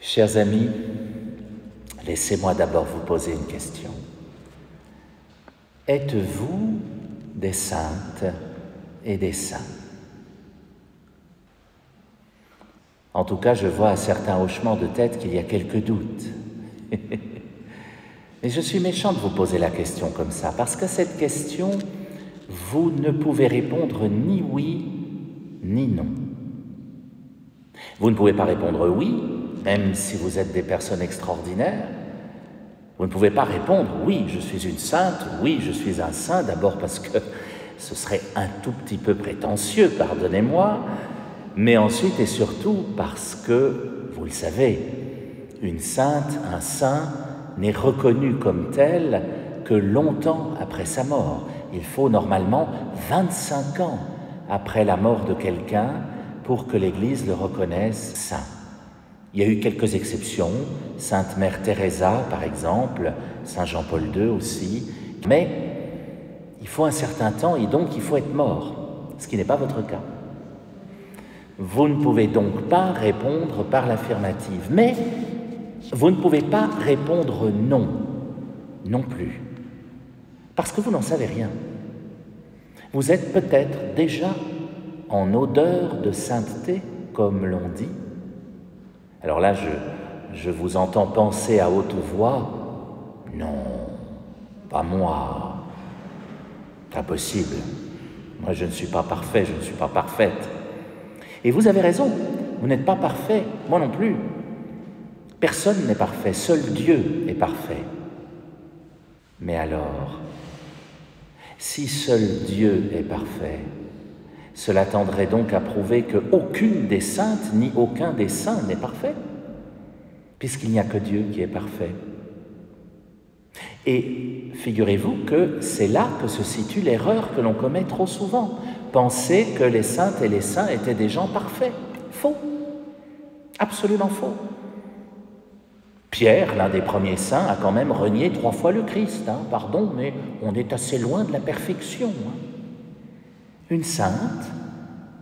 Chers amis, laissez-moi d'abord vous poser une question. Êtes-vous des saintes et des saints? En tout cas, je vois à certains hochements de tête qu'il y a quelques doutes. Mais je suis méchant de vous poser la question comme ça, parce que cette question, vous ne pouvez répondre ni oui, ni non. Vous ne pouvez pas répondre oui, même si vous êtes des personnes extraordinaires. Vous ne pouvez pas répondre oui, je suis une sainte, oui, je suis un saint, d'abord parce que ce serait un tout petit peu prétentieux, pardonnez-moi, mais ensuite et surtout parce que, vous le savez, une sainte, un saint, n'est reconnu comme tel que longtemps après sa mort. Il faut normalement 25 ans après la mort de quelqu'un pour que l'Église le reconnaisse saint. Il y a eu quelques exceptions, Sainte Mère Teresa par exemple, Saint Jean-Paul II aussi, mais il faut un certain temps et donc il faut être mort, ce qui n'est pas votre cas. Vous ne pouvez donc pas répondre par l'affirmative, mais vous ne pouvez pas répondre non, non plus, parce que vous n'en savez rien. Vous êtes peut-être déjà en odeur de sainteté, comme l'on dit. Alors là, je vous entends penser à haute voix, non, pas moi, impossible, moi je ne suis pas parfait, je ne suis pas parfaite. Et vous avez raison, vous n'êtes pas parfait, moi non plus. Personne n'est parfait, seul Dieu est parfait. Mais alors, si seul Dieu est parfait, cela tendrait donc à prouver qu'aucune des saintes ni aucun des saints n'est parfait, puisqu'il n'y a que Dieu qui est parfait. Et figurez-vous que c'est là que se situe l'erreur que l'on commet trop souvent. Penser que les saintes et les saints étaient des gens parfaits. Faux. Absolument faux. Pierre, l'un des premiers saints, a quand même renié 3 fois le Christ. Pardon, mais on est assez loin de la perfection. Une sainte,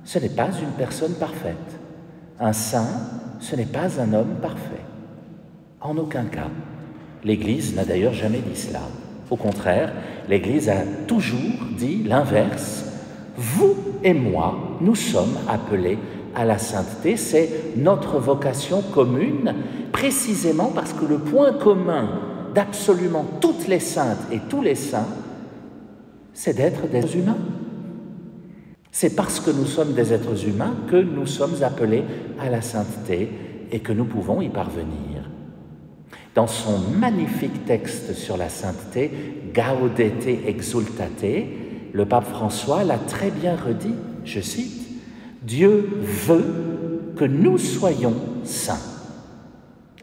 ce n'est pas une personne parfaite. Un saint, ce n'est pas un homme parfait. En aucun cas. L'Église n'a d'ailleurs jamais dit cela. Au contraire, l'Église a toujours dit l'inverse. Vous et moi, nous sommes appelés à la sainteté. C'est notre vocation commune, précisément parce que le point commun d'absolument toutes les saintes et tous les saints, c'est d'être des humains. C'est parce que nous sommes des êtres humains que nous sommes appelés à la sainteté et que nous pouvons y parvenir. Dans son magnifique texte sur la sainteté, Gaudete exsultate, le pape François l'a très bien redit, je cite, « Dieu veut que nous soyons saints.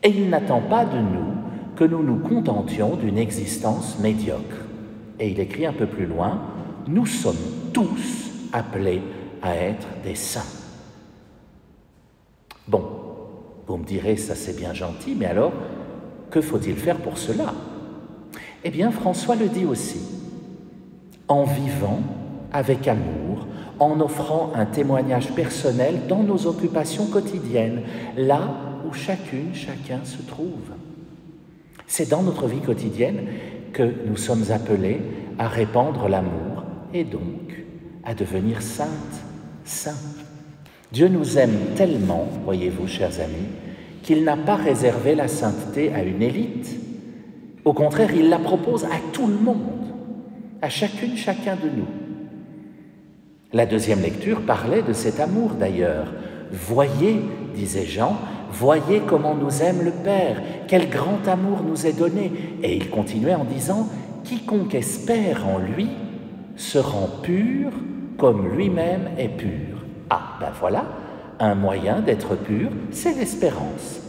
Et il n'attend pas de nous que nous nous contentions d'une existence médiocre. » Et il écrit un peu plus loin, « Nous sommes tous appelés à être des saints. » Bon, vous me direz, ça c'est bien gentil, mais alors, que faut-il faire pour cela? Eh bien, François le dit aussi, en vivant avec amour, en offrant un témoignage personnel dans nos occupations quotidiennes, là où chacune, chacun se trouve. C'est dans notre vie quotidienne que nous sommes appelés à répandre l'amour et donc à devenir saintes, saints. Dieu nous aime tellement, voyez-vous, chers amis, qu'il n'a pas réservé la sainteté à une élite. Au contraire, il la propose à tout le monde, à chacune, chacun de nous. La deuxième lecture parlait de cet amour d'ailleurs. Voyez, disait Jean, voyez comment nous aime le Père, quel grand amour nous est donné. Et il continuait en disant, quiconque espère en lui se rend pur comme lui-même est pur. Ah, ben voilà, un moyen d'être pur, c'est l'espérance.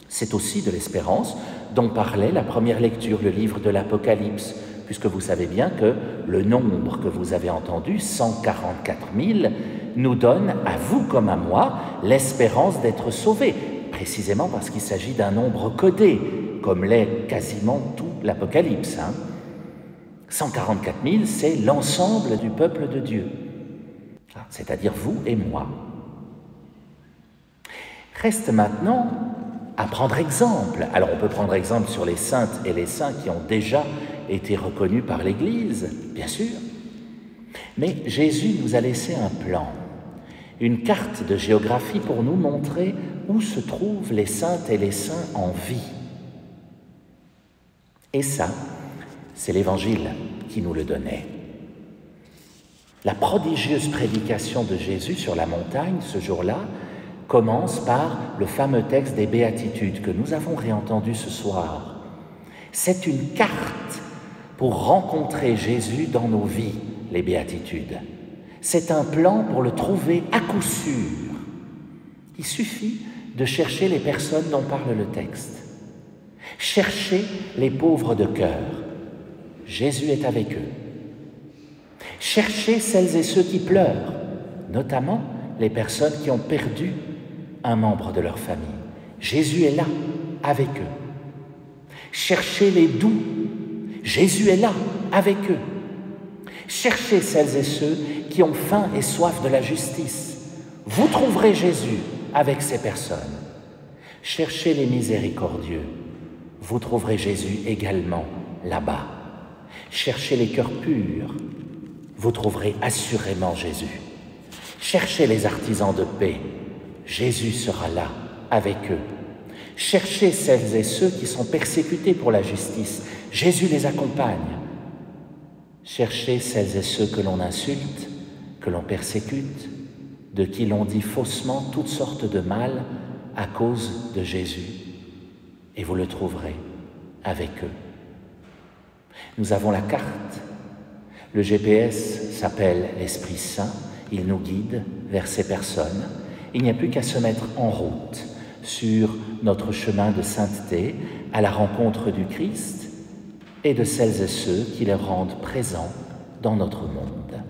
C'est aussi de l'espérance dont parlait la première lecture, le livre de l'Apocalypse, puisque vous savez bien que le nombre que vous avez entendu, 144 000, nous donne, à vous comme à moi, l'espérance d'être sauvés, précisément parce qu'il s'agit d'un nombre codé, comme l'est quasiment tout l'Apocalypse. 144 000, c'est l'ensemble du peuple de Dieu, c'est-à-dire vous et moi. Reste maintenant à prendre exemple. Alors on peut prendre exemple sur les saintes et les saints qui ont déjà été reconnus par l'Église, bien sûr. Mais Jésus nous a laissé un plan, une carte de géographie pour nous montrer où se trouvent les saintes et les saints en vie. Et ça, c'est l'Évangile qui nous le donnait. La prodigieuse prédication de Jésus sur la montagne, ce jour-là, commence par le fameux texte des Béatitudes que nous avons réentendu ce soir. C'est une carte pour rencontrer Jésus dans nos vies, les Béatitudes. C'est un plan pour le trouver à coup sûr. Il suffit de chercher les personnes dont parle le texte. Cherchez les pauvres de cœur. Jésus est avec eux. Cherchez celles et ceux qui pleurent, notamment les personnes qui ont perdu un membre de leur famille. Jésus est là, avec eux. Cherchez les doux. Jésus est là, avec eux. Cherchez celles et ceux qui ont faim et soif de la justice. Vous trouverez Jésus avec ces personnes. Cherchez les miséricordieux. Vous trouverez Jésus également là-bas. Cherchez les cœurs purs. Vous trouverez assurément Jésus. Cherchez les artisans de paix. Jésus sera là, avec eux. Cherchez celles et ceux qui sont persécutés pour la justice. Jésus les accompagne. Cherchez celles et ceux que l'on insulte, que l'on persécute, de qui l'on dit faussement toutes sortes de mal à cause de Jésus. Et vous le trouverez avec eux. Nous avons la carte. Le GPS s'appelle l'Esprit Saint. Il nous guide vers ces personnes. Il n'y a plus qu'à se mettre en route sur notre chemin de sainteté à la rencontre du Christ et de celles et ceux qui le rendent présent dans notre monde.